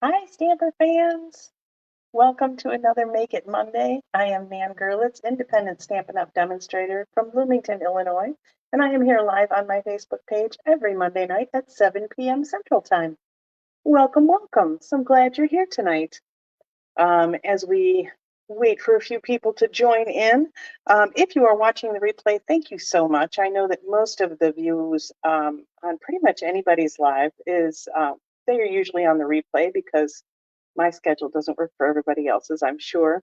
Hi, Stamper fans! Welcome to another Make It Monday. I am Nan Gerlitz, independent Stampin' Up! Demonstrator from Bloomington, Illinois, and I am here live on my Facebook page every Monday night at 7 p.m. Central Time. Welcome, welcome. So I'm glad you're here tonight. As we wait for a few people to join in, if you are watching the replay, thank you so much. I know that most of the views on pretty much anybody's live is they're usually on the replay because my schedule doesn't work for everybody else's, I'm sure.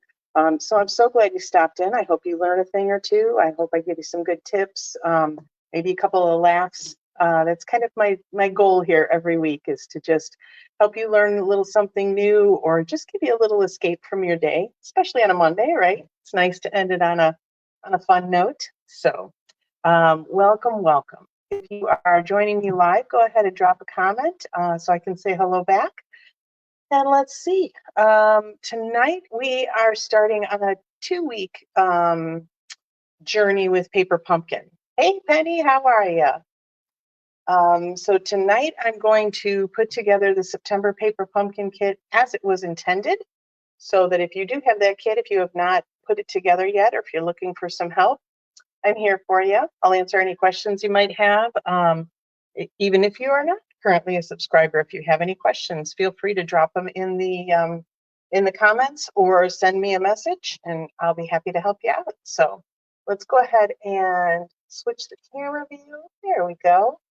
So I'm so glad you stopped in. I hope you learn a thing or two. I hope I give you some good tips, maybe a couple of laughs. That's kind of my goal here every week, is to just help you learn a little something new, or just give you a little escape from your day, especially on a Monday, right? It's nice to end it on a fun note. So welcome, welcome. If you are joining me live, go ahead and drop a comment so I can say hello back. And let's see. Tonight we are starting on a 2-week journey with Paper Pumpkin. Hey, Penny, how are you? So tonight I'm going to put together the September Paper Pumpkin kit as it was intended, so that if you do have that kit, if you have not put it together yet, or if you're looking for some help, I'm here for you. I'll answer any questions you might have. Even if you are not currently a subscriber, if you have any questions, feel free to drop them in the comments or send me a message, and I'll be happy to help you out. So let's go ahead and switch the camera view. There we go.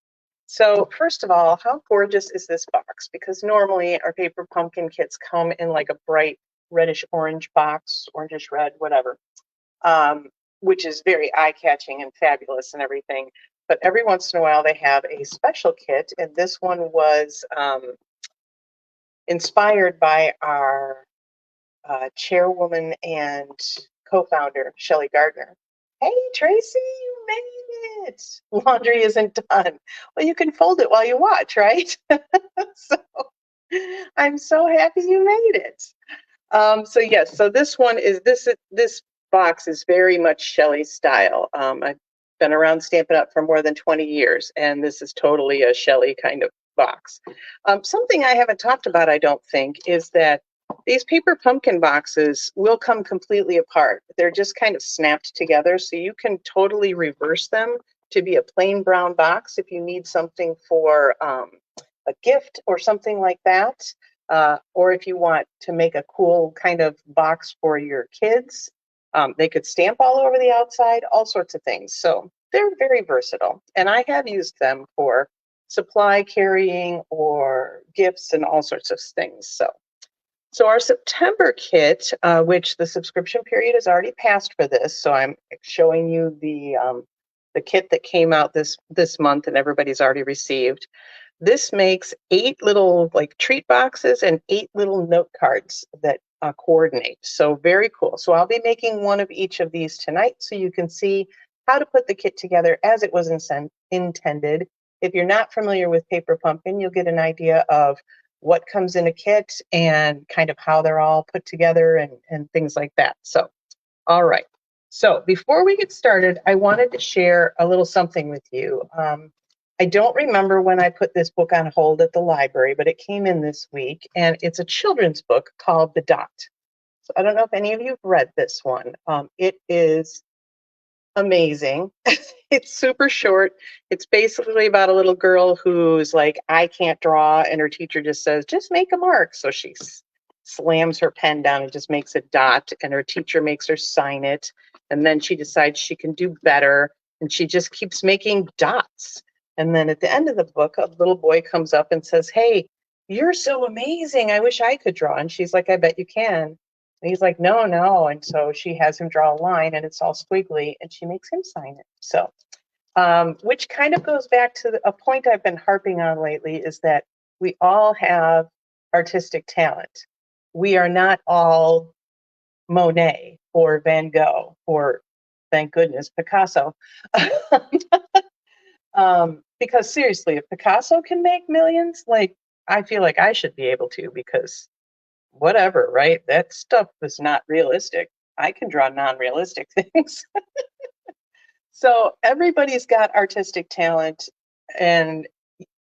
So first of all, how gorgeous is this box? Because normally our Paper Pumpkin kits come in like a bright reddish orange box, orangish red, whatever, which is very eye-catching and fabulous and everything. But every once in a while they have a special kit, and this one was inspired by our chairwoman and co-founder, Shelley Gardner. Hey, Tracy, you made it. Laundry isn't done. Well, you can fold it while you watch, right? So I'm so happy you made it. So yes, so this one is, this box is very much Shelley's style. I've been around Stampin' Up! For more than 20 years, and this is totally a Shelley kind of box. Something I haven't talked about, I don't think, is that these Paper Pumpkin boxes will come completely apart. They're just kind of snapped together, so you can totally reverse them to be a plain brown box if you need something for a gift or something like that. Or if you want to make a cool kind of box for your kids, they could stamp all over the outside, all sorts of things. So they're very versatile, and I have used them for supply carrying or gifts and all sorts of things. So our September kit, which the subscription period has already passed for this, so I'm showing you the kit that came out this month and everybody's already received. This makes 8 little like treat boxes and 8 little note cards that coordinate. So very cool. So I'll be making one of each of these tonight, so you can see how to put the kit together as it was intended. If you're not familiar with Paper Pumpkin, you'll get an idea of what comes in a kit and kind of how they're all put together and things like that. So, all right. So before we get started, I wanted to share a little something with you. I don't remember when I put this book on hold at the library, but it came in this week, and it's a children's book called The Dot. So I don't know if any of you have read this one. It is amazing. It's super short. It's basically about a little girl who's like, I can't draw, and her teacher just says, just make a mark. So she slams her pen down and just makes a dot, and her teacher makes her sign it, and then she decides she can do better, and she just keeps making dots. And then at the end of the book, a little boy comes up and says, hey, you're so amazing. I wish I could draw. And she's like, I bet you can. And he's like, no, no. And so she has him draw a line, and it's all squiggly, and she makes him sign it. So, which kind of goes back to a point I've been harping on lately, is that we all have artistic talent. We are not all Monet or Van Gogh or, thank goodness, Picasso. Because seriously, if Picasso can make millions, like, I feel like I should be able to, because whatever, right? That stuff is not realistic. I can draw non-realistic things. So everybody's got artistic talent, and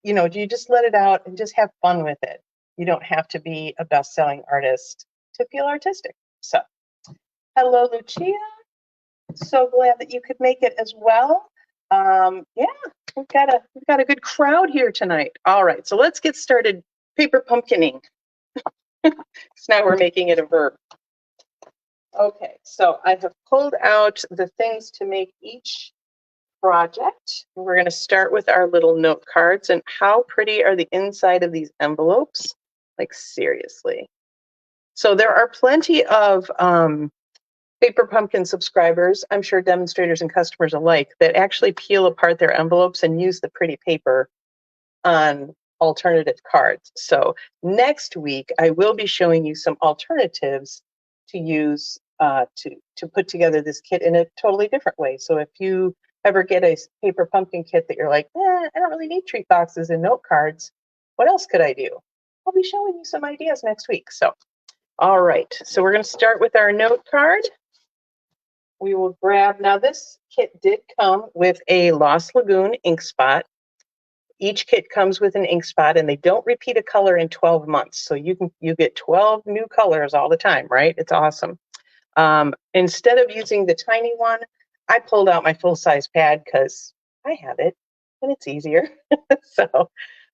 you just let it out and just have fun with it. You don't have to be a best-selling artist to feel artistic. So, hello, Lucia. So glad that you could make it as well. Yeah, we've got a good crowd here tonight. All right, so let's get started paper pumpkining. So now we're making it a verb. Okay, so I have pulled out the things to make each project. We're going to start with our little note cards. And how pretty are the inside of these envelopes? Like, seriously. So there are plenty of Paper Pumpkin subscribers, I'm sure demonstrators and customers alike, that actually peel apart their envelopes and use the pretty paper on alternative cards. So next week, I will be showing you some alternatives to use to put together this kit in a totally different way. So if you ever get a Paper Pumpkin kit that you're like, I don't really need treat boxes and note cards, what else could I do? I'll be showing you some ideas next week. So, all right, so we're going to start with our note card. We will grab, now this kit did come with a Lost Lagoon ink spot. Each kit comes with an ink spot, and they don't repeat a color in 12 months. So you get 12 new colors all the time, right? It's awesome. Instead of using the tiny one, I pulled out my full-size pad because I have it and it's easier. So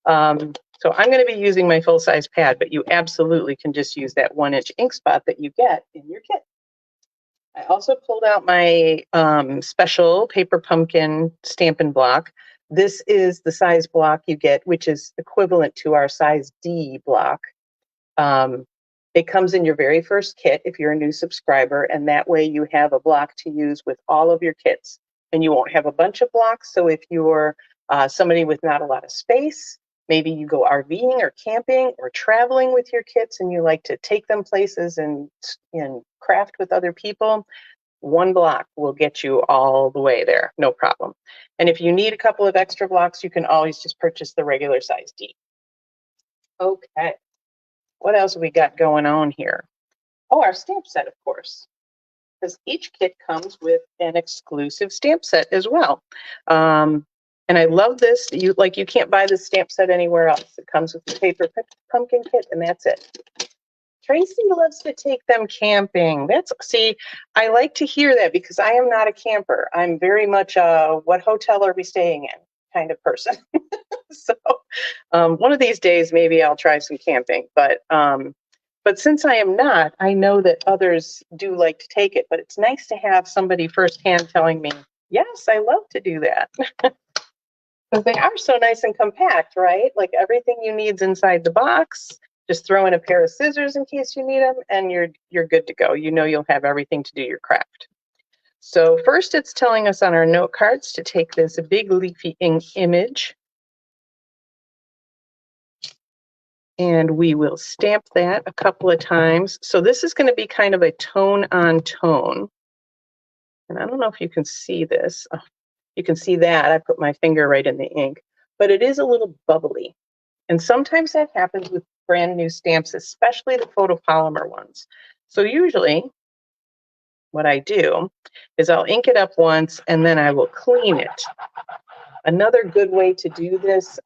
I'm going to be using my full-size pad, but you absolutely can just use that 1-inch ink spot that you get in your kit. I also pulled out my special Paper Pumpkin Stampin' Block. This is the size block you get, which is equivalent to our size D block. It comes in your very first kit if you're a new subscriber, and that way you have a block to use with all of your kits, and you won't have a bunch of blocks. So if you're somebody with not a lot of space, maybe you go RVing or camping or traveling with your kits and you like to take them places and craft with other people, one block will get you all the way there, no problem. And if you need a couple of extra blocks, you can always just purchase the regular size D. Okay, what else have we got going on here? Oh, our stamp set, of course, because each kit comes with an exclusive stamp set as well. And I love this. You can't buy this stamp set anywhere else. It comes with the Paper Pumpkin kit, and that's it. Tracy loves to take them camping. See, I like to hear that because I am not a camper. I'm very much a what hotel are we staying in kind of person. So one of these days, maybe I'll try some camping. But since I am not, I know that others do like to take it. But it's nice to have somebody firsthand telling me, yes, I love to do that. Because they are so nice and compact, right? Like everything you need's inside the box. Just throw in a pair of scissors in case you need them, and you're good to go. You know you'll have everything to do your craft. So first it's telling us on our note cards to take this big leafy image, and we will stamp that a couple of times. So this is going to be kind of a tone on tone. And I don't know if you can see this. Oh, you can see that. I put my finger right in the ink, but it is a little bubbly. And sometimes that happens with brand new stamps, especially the photopolymer ones. So usually what I do is I'll ink it up once and then I will clean it. Another good way to do this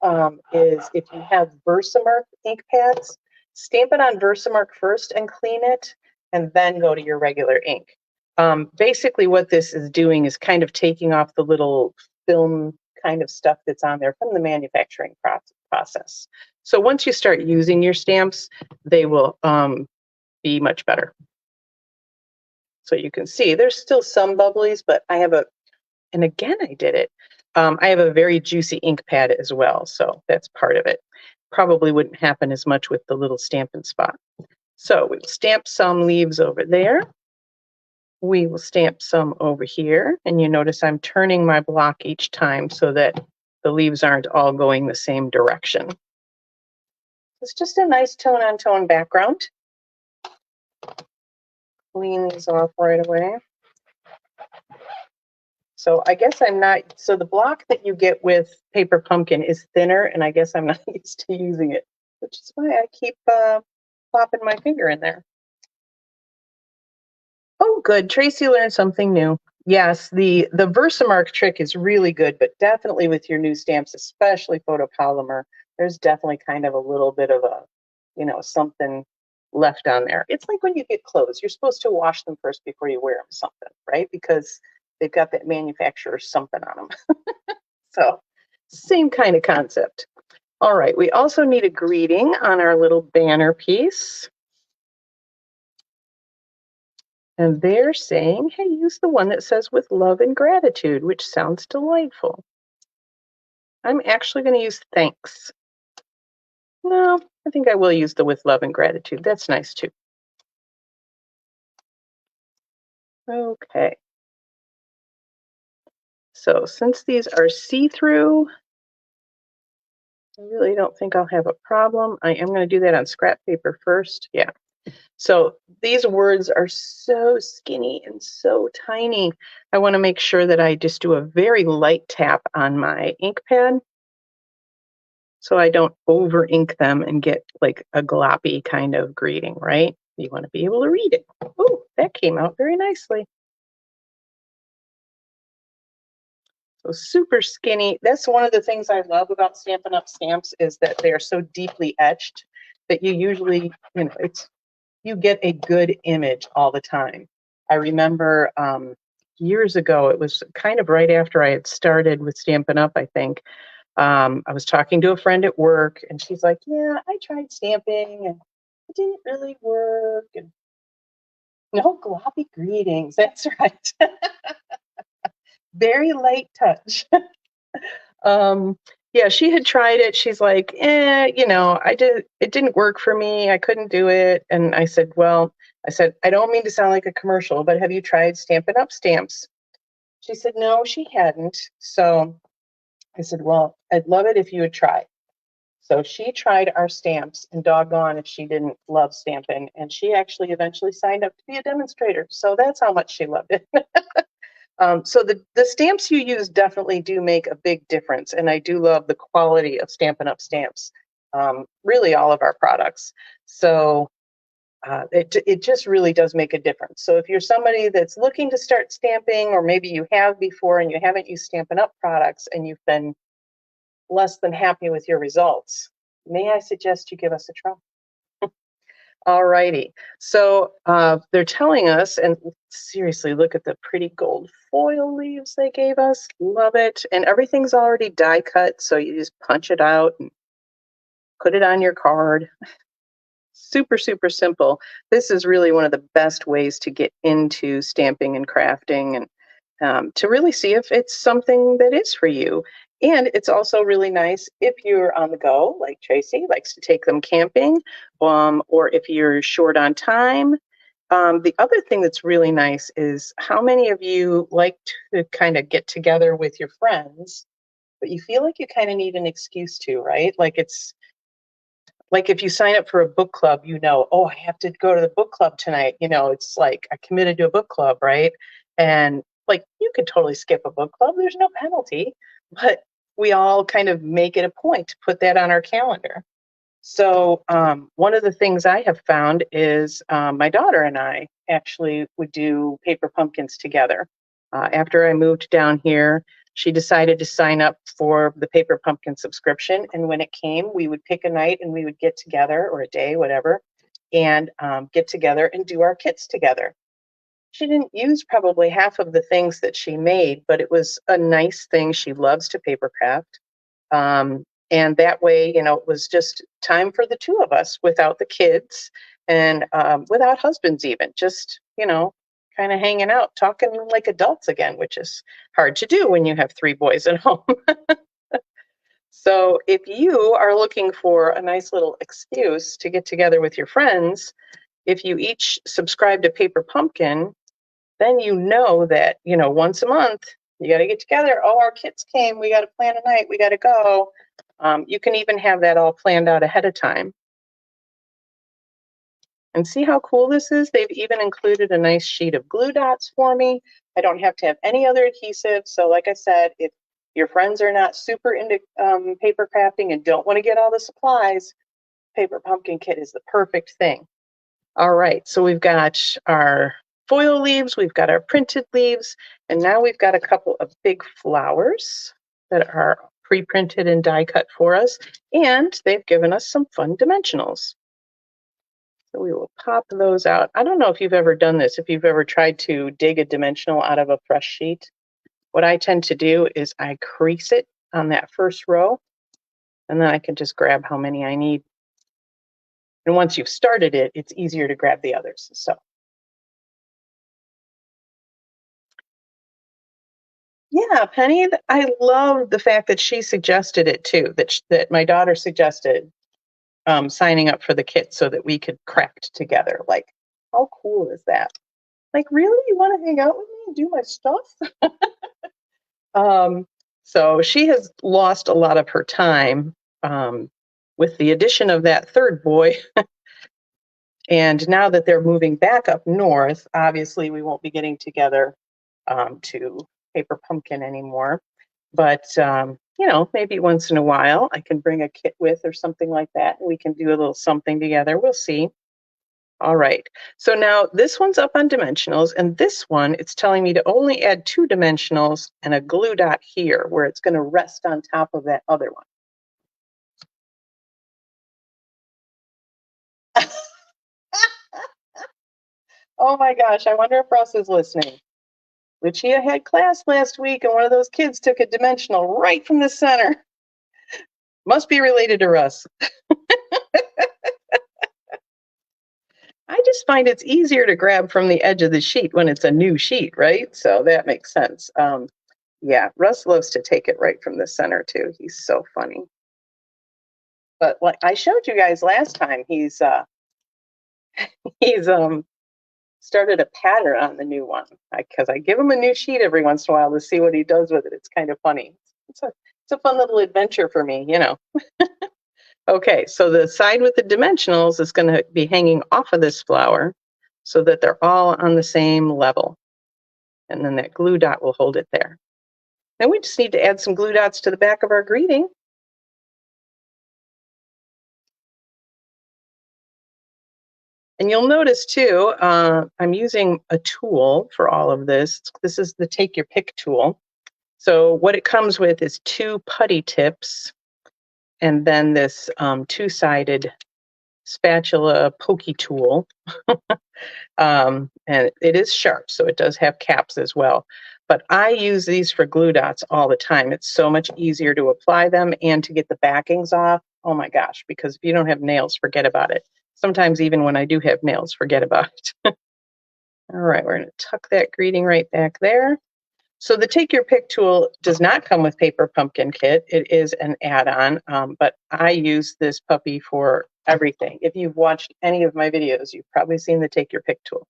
is if you have Versamark ink pads, stamp it on Versamark first and clean it, and then go to your regular ink. Basically what this is doing is kind of taking off the little film kind of stuff that's on there from the manufacturing process. So once you start using your stamps, they will be much better. So you can see there's still some bubblies, but I have and again I did it. I have a very juicy ink pad as well, so that's part of it. Probably wouldn't happen as much with the little Stampin' Spot. So we'll stamp some leaves over there. We will stamp some over here, and you notice I'm turning my block each time so that the leaves aren't all going the same direction. It's just a nice tone-on-tone background. Clean these off right away. So I guess so the block that you get with Paper Pumpkin is thinner, and I guess I'm not used to using it, which is why I keep plopping my finger in there. Oh, good. Tracy learned something new. Yes, the Versamark trick is really good, but definitely with your new stamps, especially photopolymer, there's definitely kind of a little bit of something left on there. It's like when you get clothes, you're supposed to wash them first before you wear them, something, right? Because they've got that manufacturer something on them. So same kind of concept. All right, we also need a greeting on our little banner piece. And they're saying, hey, use the one that says with love and gratitude, which sounds delightful. I'm actually going to use thanks. No, I think I will use the with love and gratitude. That's nice too. Okay. So since these are see-through, I really don't think I'll have a problem. I am going to do that on scrap paper first. Yeah. So these words are so skinny and so tiny. I want to make sure that I just do a very light tap on my ink pad so I don't over ink them and get like a gloppy kind of greeting, right? You want to be able to read it. Oh, that came out very nicely. So super skinny. That's one of the things I love about Stampin' Up! Stamps is that they are so deeply etched that you usually, you get a good image all the time. I remember years ago, it was kind of right after I had started with Stampin' Up, I think. I was talking to a friend at work, and she's like, yeah, I tried stamping, and it didn't really work. And no gloppy greetings. That's right. Very light touch. Yeah, she had tried it. She's like, it didn't work for me. I couldn't do it. And I said, I don't mean to sound like a commercial, but have you tried Stampin' Up! Stamps? She said, no, she hadn't. So I said, well, I'd love it if you would try. So she tried our stamps, and doggone if she didn't love stamping. And she actually eventually signed up to be a demonstrator. So that's how much she loved it. So the stamps you use definitely do make a big difference, and I do love the quality of Stampin' Up! Stamps, really all of our products. So it just really does make a difference. So if you're somebody that's looking to start stamping, or maybe you have before and you haven't used Stampin' Up! Products and you've been less than happy with your results, may I suggest you give us a try? All righty. So they're telling us, and seriously, look at the pretty gold foil leaves they gave us. Love it. And everything's already die cut, so you just punch it out and put it on your card. Super, super simple. This is really one of the best ways to get into stamping and crafting, and to really see if it's something that is for you. And it's also really nice if you're on the go, like Tracy likes to take them camping, or if you're short on time. The other thing that's really nice is how many of you like to kind of get together with your friends, but you feel like you kind of need an excuse to, right? Like if you sign up for a book club, oh, I have to go to the book club tonight. It's like I committed to a book club, right? And like you could totally skip a book club. There's no penalty, but we all kind of make it a point to put that on our calendar. So one of the things I have found is my daughter and I actually would do paper pumpkins together. After I moved down here, she decided to sign up for the paper pumpkin subscription. And when it came, we would pick a night and we would get together, or a day, whatever, and get together and do our kits together. She didn't use probably half of the things that she made, but it was a nice thing. She loves to paper craft. And that way, it was just time for the two of us without the kids and without husbands, even just, kind of hanging out, talking like adults again, which is hard to do when you have three boys at home. So if you are looking for a nice little excuse to get together with your friends, if you each subscribe to Paper Pumpkin, then that, once a month, you got to get together. Oh, our kids came. We got to plan a night. We got to go. You can even have that all planned out ahead of time. And see how cool this is? They've even included a nice sheet of glue dots for me. I don't have to have any other adhesive. So like I said, if your friends are not super into paper crafting and don't want to get all the supplies, Paper Pumpkin Kit is the perfect thing. All right, so we've got our foil leaves, we've got our printed leaves, and now we've got a couple of big flowers that are pre-printed and die cut for us, and they've given us some fun dimensionals. So we will pop those out. I don't know if you've ever done this, if you've ever tried to dig a dimensional out of a fresh sheet. What I tend to do is I crease it on that first row, and then I can just grab how many I need. And once you've started it, it's easier to grab the others. So yeah, Penny, I love the fact that she suggested it too, that my daughter suggested signing up for the kit so that we could craft together. Like, how cool is that? Like, really? You want to hang out with me and do my stuff? So she has lost a lot of her time with the addition of that third boy. And now that they're moving back up north, obviously we won't be getting together to paper pumpkin anymore. But, maybe once in a while I can bring a kit with or something like that. And we can do a little something together. We'll see. All right. So now this one's up on dimensionals, and this one, it's telling me to only add 2 dimensionals and a glue dot here where it's going to rest on top of that other one. Oh my gosh, I wonder if Russ is listening. Lucia had class last week, and one of those kids took a dimensional right from the center. Must be related to Russ. I just find it's easier to grab from the edge of the sheet when it's a new sheet, right? So that makes sense. Yeah, Russ loves to take it right from the center too. He's so funny. But like I showed you guys last time, he's he's started a pattern on the new one because I give him a new sheet every once in a while to see what he does with it. It's kind of funny. It's a fun little adventure for me, you know. Okay, so the side with the dimensionals is going to be hanging off of this flower so that they're all on the same level. And then that glue dot will hold it there. Then we just need to add some glue dots to the back of our greeting. And you'll notice too, I'm using a tool for all of this. This is the Take Your Pick tool. So what it comes with is 2 putty tips and then this 2-sided spatula pokey tool. And it is sharp, so it does have caps as well. But I use these for glue dots all the time. It's so much easier to apply them and to get the backings off. Oh my gosh, because if you don't have nails, forget about it. Sometimes even when I do have nails, forget about it. All right, we're going to tuck that greeting right back there. So the Take Your Pick tool does not come with Paper Pumpkin Kit. It is an add-on, but I use this puppy for everything. If you've watched any of my videos, you've probably seen the Take Your Pick tool.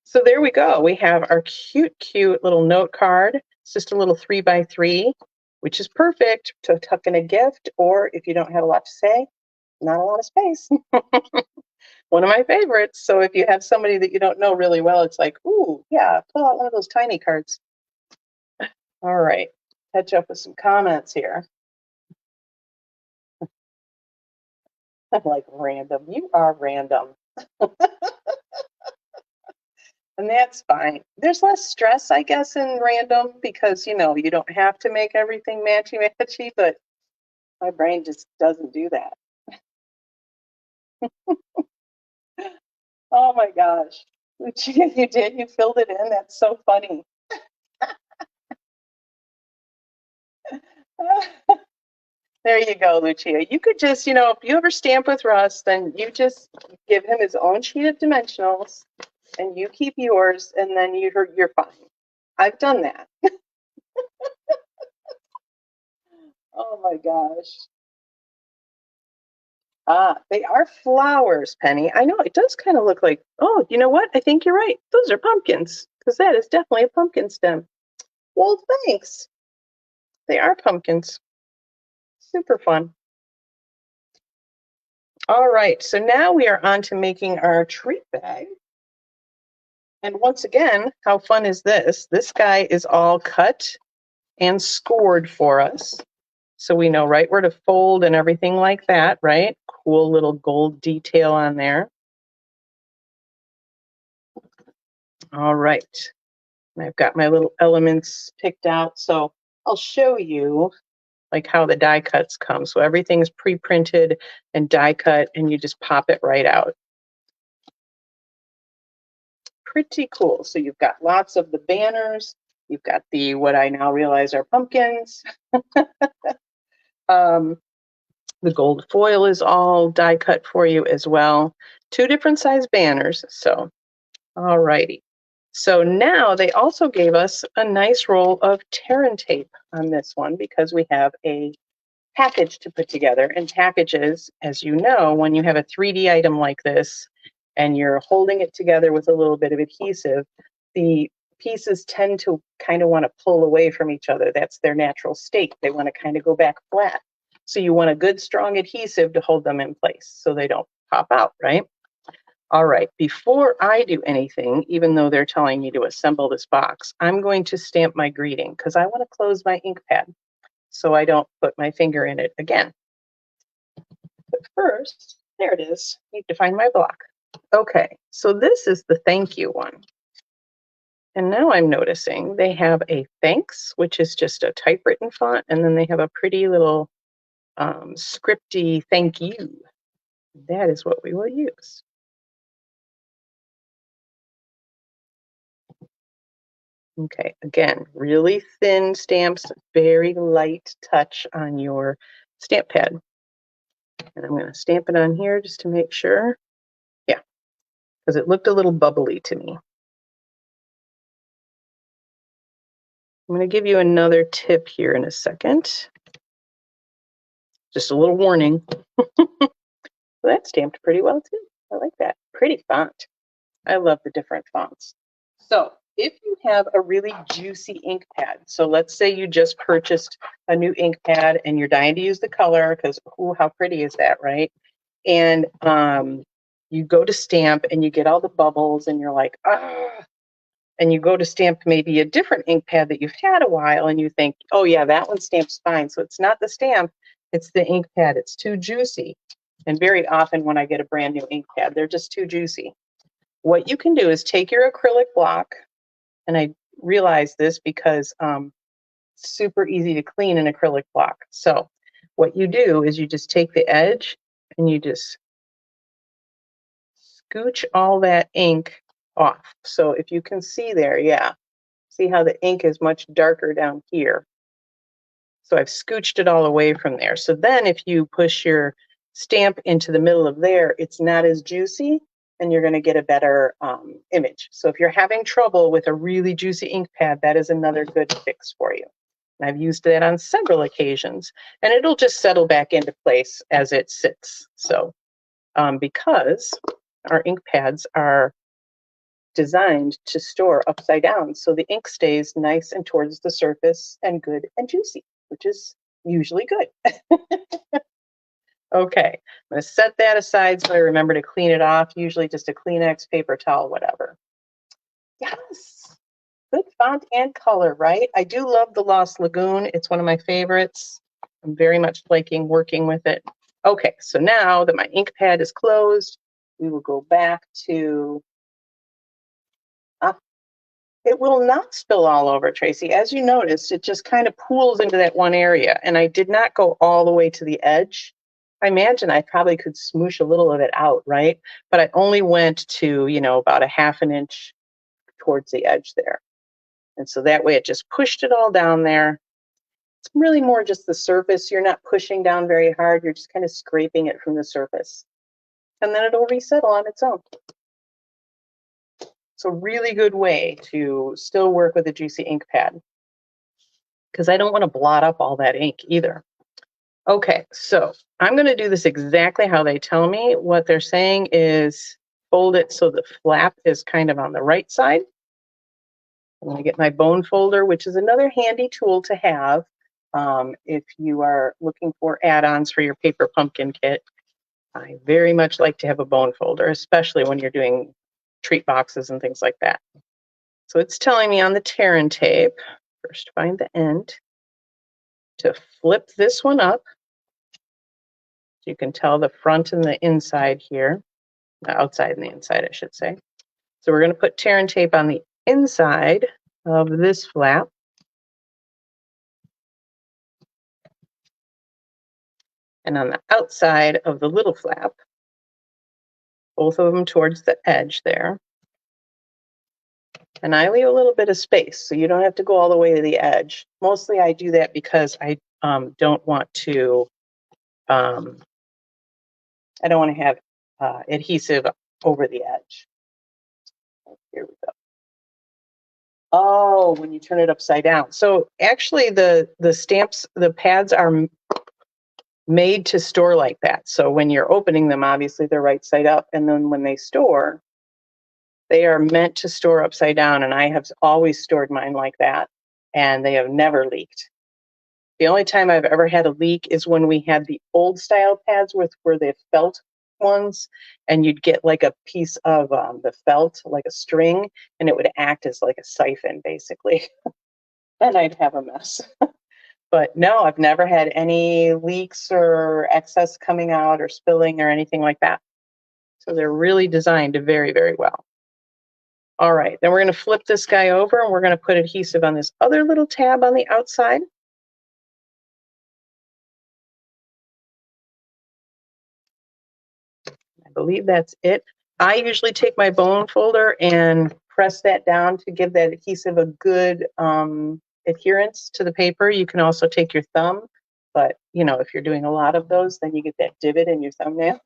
So there we go. We have our cute, cute little note card. It's just a little 3x3, which is perfect to tuck in a gift, or if you don't have a lot to say, not a lot of space. One of my favorites. So if you have somebody that you don't know really well, it's like, ooh, yeah, pull out one of those tiny cards. All right, catch up with some comments here. I'm like, random. You are random. And that's fine. There's less stress, I guess, in random because, you don't have to make everything matchy-matchy, but my brain just doesn't do that. Oh my gosh. You did? You filled it in? That's so funny. There you go, Lucia. You could just, if you ever stamp with Russ, then you just give him his own sheet of dimensionals and you keep yours, and then you're fine. I've done that. Oh my gosh. Ah, they are flowers, Penny. I know it does kind of look like, oh, you know what? I think you're right. Those are pumpkins because that is definitely a pumpkin stem. Well, thanks. They are pumpkins. Super fun. All right, so now we are on to making our treat bag. And once again, how fun is this? This guy is all cut and scored for us. So we know right where to fold and everything like that, right? Cool little gold detail on there. All right. I've got my little elements picked out. So I'll show you like how the die cuts come. So everything's pre-printed and die cut, and you just pop it right out. pretty cool. So you've got lots of the banners. You've got the, what I now realize are pumpkins. The gold foil is all die cut for you as well. 2 different size banners. So, all righty. So now they also gave us a nice roll of tear and tape on this one because we have a package to put together. And packages, as you know, when you have a 3D item like this and you're holding it together with a little bit of adhesive, the pieces tend to kind of want to pull away from each other. That's their natural state. They want to kind of go back flat. So you want a good strong adhesive to hold them in place so they don't pop out, right? All right, before I do anything, even though they're telling me to assemble this box, I'm going to stamp my greeting because I want to close my ink pad so I don't put my finger in it again. But first, there it is. Need to find my block. Okay, so this is the thank you one. And now I'm noticing they have a thanks, which is just a typewritten font, and then they have a pretty little scripty thank you. That is what we will use. Okay, again, really thin stamps, very light touch on your stamp pad. And I'm going to stamp it on here just to make sure. Yeah, because it looked a little bubbly to me. I'm going to give you another tip here in a second. Just a little warning. That stamped pretty well too. I like that. Pretty font. I love the different fonts. So if you have a really juicy ink pad, so let's say you just purchased a new ink pad and you're dying to use the color because, ooh, how pretty is that, right? And you go to stamp and you get all the bubbles and you're like, ah, and you go to stamp maybe a different ink pad that you've had a while and you think, oh yeah, that one stamps fine. So it's not the stamp, it's the ink pad. It's too juicy. And very often when I get a brand new ink pad, they're just too juicy. What you can do is take your acrylic block, and I realize this because it's super easy to clean an acrylic block. So what you do is you just take the edge and you just scooch all that ink off. So if you can see there, yeah, see how the ink is much darker down here. So I've scooched it all away from there. So then if you push your stamp into the middle of there, it's not as juicy and you're going to get a better image. So if you're having trouble with a really juicy ink pad, that is another good fix for you. And I've used that on several occasions, and it'll just settle back into place as it sits. So because our ink pads are designed to store upside down, so the ink stays nice and towards the surface and good and juicy, which is usually good. Okay, I'm going to set that aside so I remember to clean it off, usually just a Kleenex, paper towel, whatever. Yes, good font and color, right? I do love the Lost Lagoon. It's one of my favorites. I'm very much liking working with it. Okay, so now that my ink pad is closed, we will go back to it will not spill all over, Tracy. As you noticed, it just kind of pools into that one area. And I did not go all the way to the edge. I imagine I probably could smoosh a little of it out, right? But I only went to, about a half an inch towards the edge there. And so that way it just pushed it all down there. It's really more just the surface. You're not pushing down very hard. You're just kind of scraping it from the surface. And then it'll resettle on its own. It's a really good way to still work with a juicy ink pad because I don't want to blot up all that ink either. Okay, so I'm going to do this exactly how they tell me. What they're saying is fold it so the flap is kind of on the right side. I'm going to get my bone folder, which is another handy tool to have if you are looking for add-ons for your paper pumpkin kit. I very much like to have a bone folder, especially when you're doing treat boxes and things like that. So it's telling me on the tear and tape, first find the end, to flip this one up. So you can tell the front and the inside here, the outside and the inside, I should say. So we're going to put tear and tape on the inside of this flap. And on the outside of the little flap, both of them towards the edge there. And I leave a little bit of space, so you don't have to go all the way to the edge. Mostly I do that because I don't want to have adhesive over the edge. Here we go. Oh, when you turn it upside down. So actually the stamps, the pads are made to store like that. So when you're opening them, obviously they're right side up. And then when they store, they are meant to store upside down. And I have always stored mine like that. And they have never leaked. The only time I've ever had a leak is when we had the old style pads where the felt ones, and you'd get like a piece of the felt, like a string, and it would act as like a siphon, basically. And I'd have a mess. But no, I've never had any leaks or excess coming out or spilling or anything like that. So they're really designed very, very well. All right, then we're going to flip this guy over and we're going to put adhesive on this other little tab on the outside. I believe that's it. I usually take my bone folder and press that down to give that adhesive a good adherence to the paper. You can also take your thumb, but if you're doing a lot of those, then you get that divot in your thumbnail.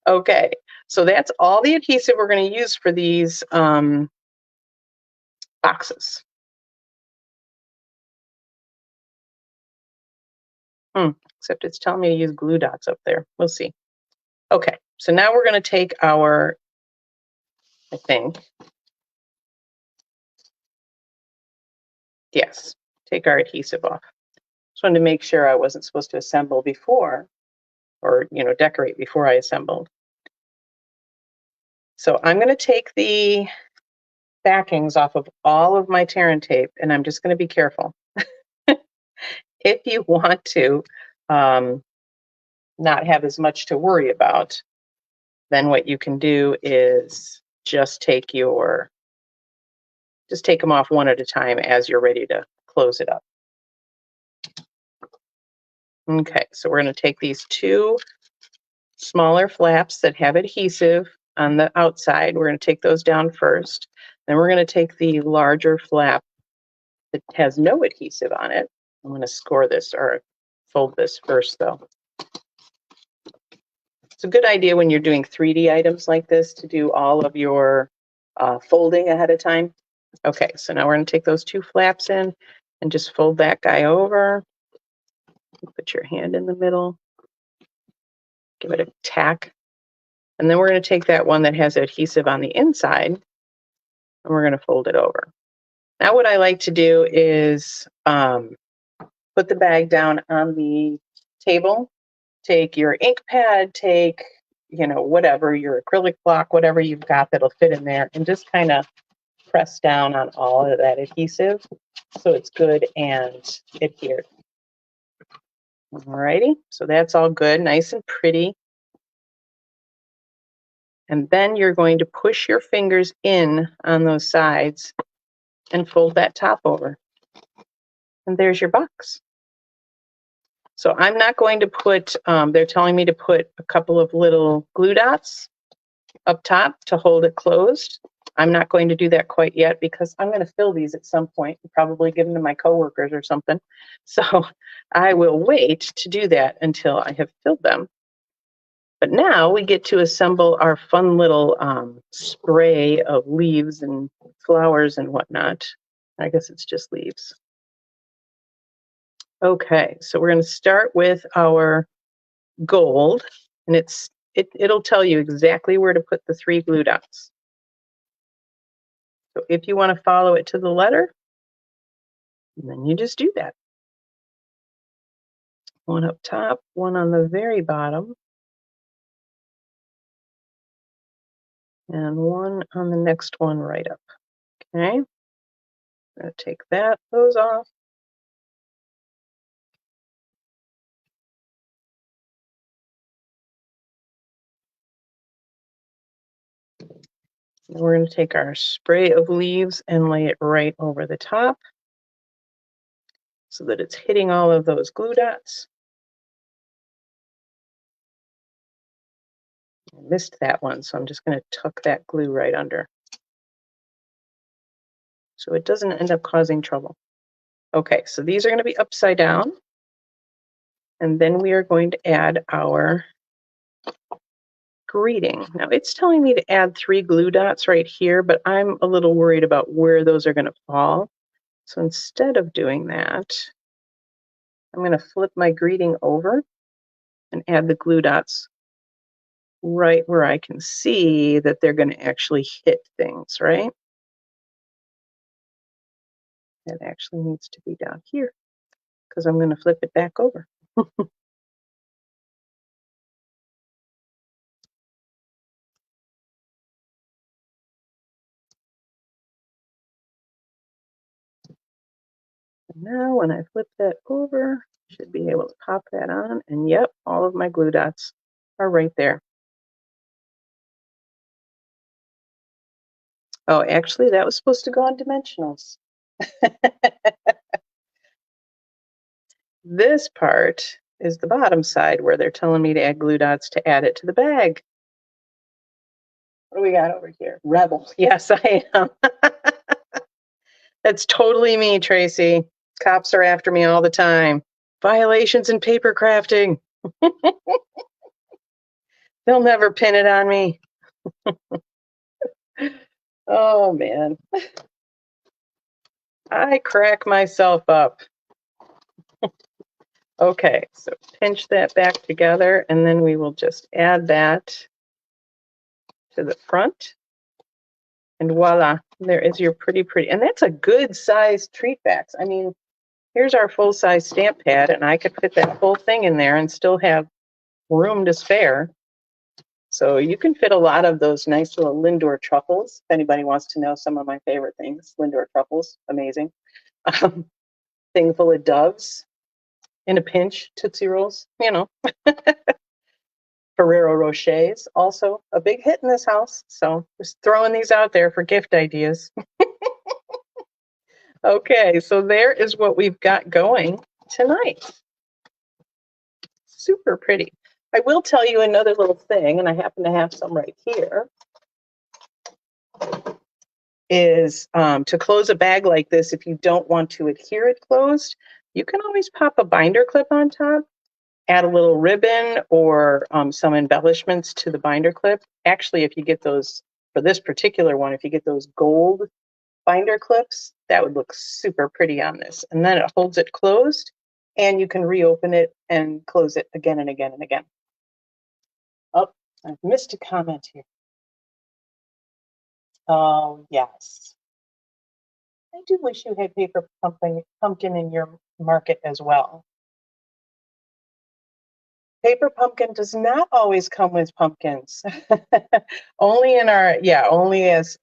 Okay, so that's all the adhesive we're going to use for these boxes. Except it's telling me to use glue dots up there. We'll see. Okay, so now we're going to take our, I think, yes, take our adhesive off. Just wanted to make sure I wasn't supposed to assemble before, or decorate before I assembled. So I'm going to take the backings off of all of my tear and tape, and I'm just going to be careful. If you want to not have as much to worry about, then what you can do is just take them off one at a time as you're ready to close it up. Okay, so we're going to take these two smaller flaps that have adhesive on the outside. We're going to take those down first. Then we're going to take the larger flap that has no adhesive on it. I'm going to score this or fold this first, though. It's a good idea when you're doing 3D items like this to do all of your folding ahead of time. Okay, so now we're going to take those two flaps in and just fold that guy over. Put your hand in the middle. Give it a tack. And then we're going to take that one that has adhesive on the inside and we're going to fold it over. Now what I like to do is put the bag down on the table. Take your ink pad, take, whatever, your acrylic block, whatever you've got that'll fit in there, and just kind of press down on all of that adhesive so it's good and adhered. Alrighty, so that's all good, nice and pretty. And then you're going to push your fingers in on those sides and fold that top over. And there's your box. So I'm not going to put, they're telling me to put a couple of little glue dots up top to hold it closed. I'm not going to do that quite yet because I'm going to fill these at some point and probably give them to my coworkers or something. So I will wait to do that until I have filled them. But now we get to assemble our fun little spray of leaves and flowers and whatnot. I guess it's just leaves. Okay, so we're going to start with our gold, and it'll tell you exactly where to put the 3 glue dots. So if you want to follow it to the letter, then you just do that. One up top, one on the very bottom, and one on the next one right up. Okay, I'm going to take those off. And we're going to take our spray of leaves and lay it right over the top so that it's hitting all of those glue dots. I missed that one, so I'm just going to tuck that glue right under. so it doesn't end up causing trouble. Okay, so these are going to be upside down. And then we are going to add our greeting. Now it's telling me to add 3 glue dots right here, but I'm a little worried about where those are going to fall. So instead of doing that, I'm going to flip my greeting over and add the glue dots right where I can see that they're going to actually hit things, right? That actually needs to be down here because I'm going to flip it back over. Now when I flip that over, I should be able to pop that on, and yep, all of my glue dots are right there. Oh, actually, that was supposed to go on dimensionals. This part is the bottom side where they're telling me to add glue dots to add it to the bag. What do we got over here? Rebel. Yes, I am. That's totally me, Tracy. Cops are after me all the time. Violations in paper crafting. They'll never pin it on me. Oh, man. I crack myself up. Okay, so pinch that back together, and then we will just add that to the front. And voila, there is your pretty. And that's a good size treat box. I mean, here's our full size stamp pad, and I could fit that whole thing in there and still have room to spare. So you can fit a lot of those nice little Lindor truffles. If anybody wants to know some of my favorite things, Lindor truffles, amazing. Thing full of doves, in a pinch, Tootsie Rolls, you know. Ferrero Rochers, also a big hit in this house. So just throwing these out there for gift ideas. Okay, so there is what we've got going tonight. Super pretty. I will tell you another little thing, and I happen to have some right here, is to close a bag like this, if you don't want to adhere it closed, you can always pop a binder clip on top, add a little ribbon or some embellishments to the binder clip. Actually, if you get those, for this particular one, if you get those gold binder clips, that would look super pretty on this. And then it holds it closed, and you can reopen it and close it again and again and again. Oh, I've missed a comment here. Oh, yes. I do wish you had paper pumpkin in your market as well. Paper pumpkin does not always come with pumpkins. Only in our, only as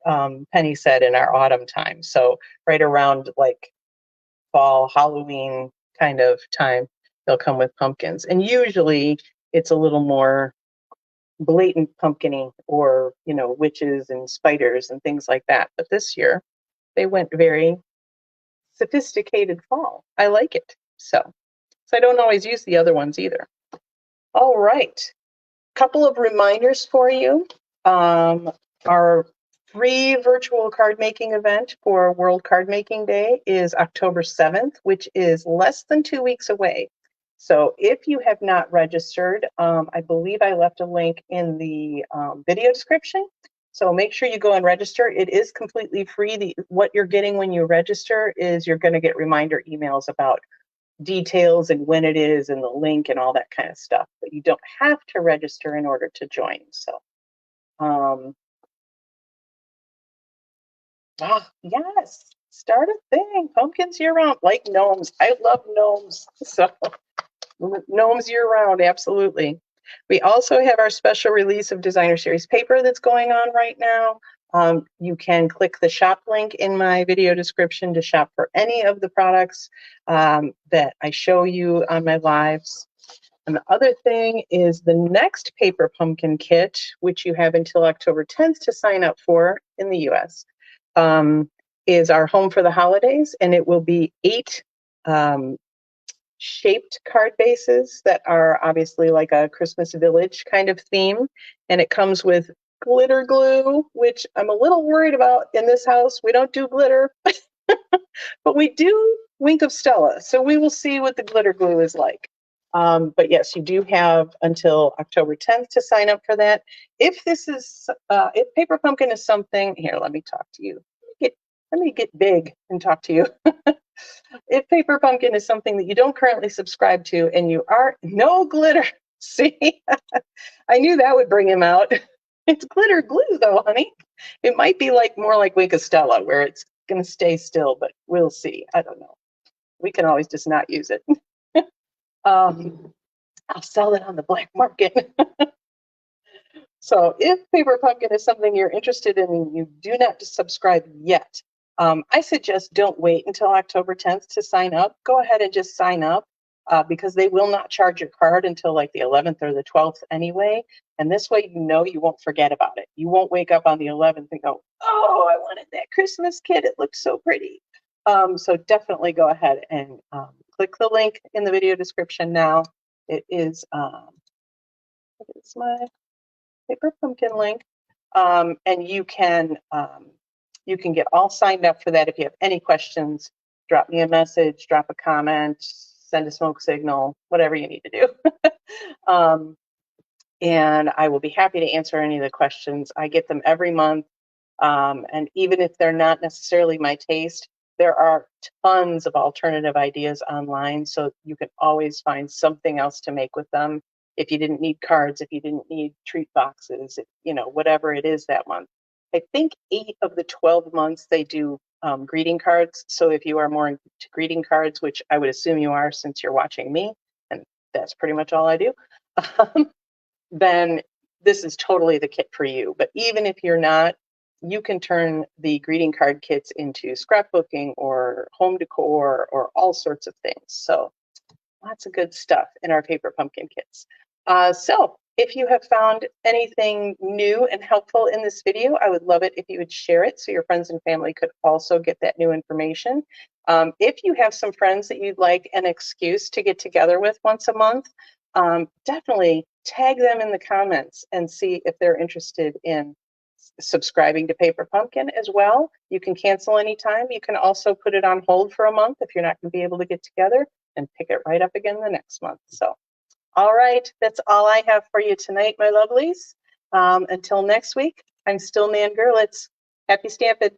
Penny said, in our autumn time. So right around like fall, Halloween kind of time, they'll come with pumpkins. And usually it's a little more blatant pumpkin-y, or, you know, witches and spiders and things like that. But this year they went very sophisticated fall. I like it. So I don't always use the other ones either. All right. Couple of reminders for you. Our free virtual card making event for World Card Making Day is October 7th, which is less than 2 weeks away. So if you have not registered, I believe I left a link in the video description. So make sure you go and register. It is completely free. What you're getting when you register is you're going to get reminder emails about details and when it is and the link and all that kind of stuff. But you don't have to register in order to join. So, yes, start a thing. Pumpkins year round, like gnomes. I love gnomes. So gnomes year round, absolutely. We also have our special release of Designer Series paper that's going on right now. You can click the shop link in my video description to shop for any of the products that I show you on my lives. And the other thing is the next paper pumpkin kit, which you have until October 10th to sign up for in the US, is our Home for the Holidays, and it will be 8 shaped card bases that are obviously like a Christmas village kind of theme. And it comes with glitter glue, which I'm a little worried about in this house. We don't do glitter. But we do Wink of Stella, so we will see what the glitter glue is like. But yes, you do have until October 10th to sign up for that. If this is, if Paper Pumpkin is something, here, let me talk to you. Let me get big and talk to you. If Paper Pumpkin is something that you don't currently subscribe to and you are, no glitter. See, I knew that would bring him out. It's glitter glue though, honey. It might be like more like Wink of Stella where it's going to stay still, but we'll see. I don't know. We can always just not use it. I'll sell it on the black market. So if Paper Pumpkin is something you're interested in and you do not subscribe yet, I suggest don't wait until October 10th to sign up. Go ahead and just sign up because they will not charge your card until like the 11th or the 12th anyway. And this way, you know, you won't forget about it. You won't wake up on the 11th and go, oh, I wanted that Christmas kit. It looks so pretty. So definitely go ahead and click the link in the video description now. It's my Paper Pumpkin link, and you can get all signed up for that. If you have any questions, drop me a message, drop a comment, send a smoke signal, whatever you need to do. And I will be happy to answer any of the questions. I get them every month, and even if they're not necessarily my taste, there are tons of alternative ideas online, so you can always find something else to make with them. If you didn't need cards, if you didn't need treat boxes, if, you know, whatever it is that month. I think 8 of the 12 months they do greeting cards. So if you are more into greeting cards, which I would assume you are since you're watching me, and that's pretty much all I do, then this is totally the kit for you. But even if you're not, you can turn the greeting card kits into scrapbooking or home decor or all sorts of things. So lots of good stuff in our Paper Pumpkin kits. So if you have found anything new and helpful in this video, I would love it if you would share it so your friends and family could also get that new information. If you have some friends that you'd like an excuse to get together with once a month, definitely tag them in the comments and see if they're interested in subscribing to Paper Pumpkin as well. You can cancel anytime. You can also put it on hold for a month if you're not going to be able to get together, and pick it right up again the next month. So, all right, that's all I have for you tonight, my lovelies. Until next week, I'm still Nan Gerlitz. Happy Stampin'.